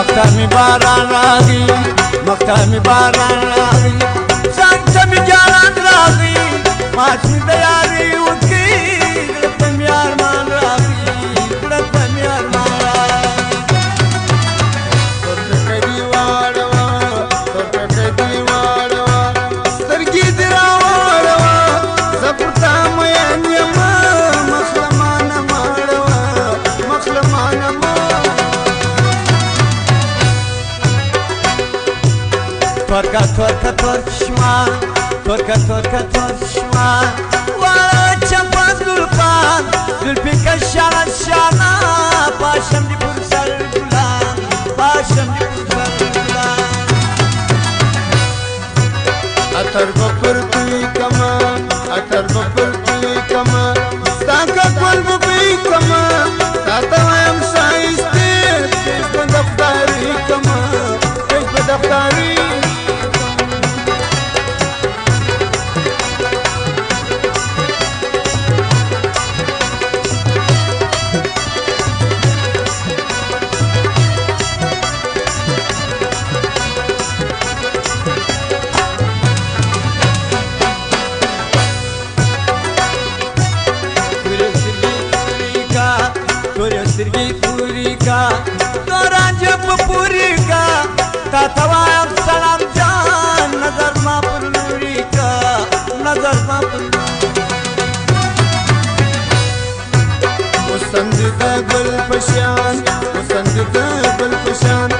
مختمی باران راغی مختمی باران راغی سنگتمی جاران راغی ماشمی دیاری اوکی گرفتمی آرمان راغی گرفتمی آرمان راغی ترک دیواروا ترک دیواروا سترگی دراواروا زبرتا مین یما مخلمان ماروا مخلمان ماروا ترکا ترکا ترکشما ترکا ترکا ترکشما وارا چمپا زلفان زلفی کشانا شانا پاشم دی پرسر گلان پاشم دی پرسر گلان اتر بپر توی کما اتر بپر توی کما ستاکا کل بپی کما تاتا هم شایسته پیش بدفتاری کما پیش بدفتاری Sirgi Purika, Toranja Purika, Tatawam Salam Jan, Nazar Mapurika, Nazar Mapurika. Usandita Gulpashan, Usandita Gulpashan,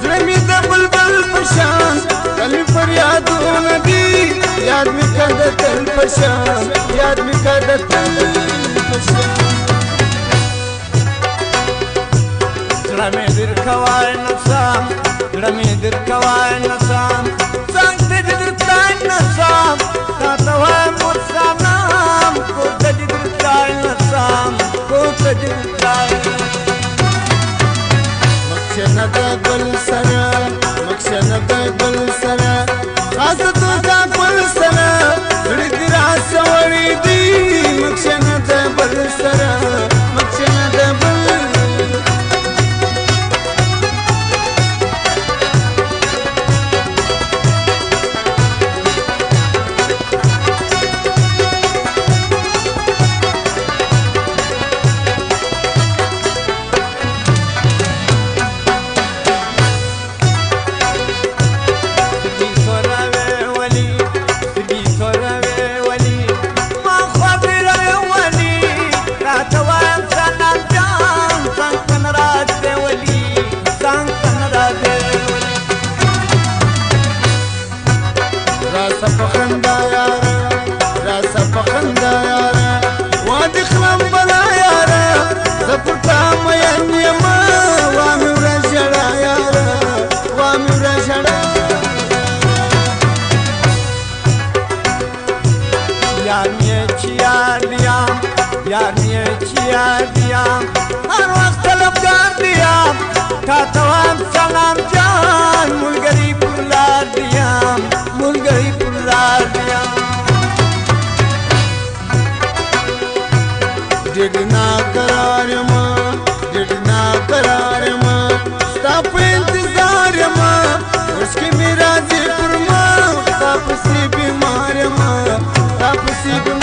Zrimita Gulpashan, Kalifaryadu Nabi, Yad Mikada Gulpashan, Yad Mikada Gulpashan. Drame dir kawai nasam, drame dir kawai nasam, sangte dir tain nasam, tatawai mutsanam, kota dir tain nasam, kota dir tain. Makshana da gul sara, makshana da gul sara, khasatu da gul sara, ridira sawari di, makshana da gul sara, makshana da gul. راسا پخندا یارا راسا پخندا یارا وادي خلم بلا یارا زپتا مین یما وامی ورشڑا یارا وامی ورشڑا یار میه چیار دیام یار میه چیار دیام هر وقت طلبگار دیام تا توام سلام جان ملگری پرلار دیام ملگری پرلار دیام ڈڈنا قرار ما ڈڈنا قرار ما ستاپ انتظار ما اس کی میرا ذکر ما تاپ سی بیمار ما تاپ سی بیمار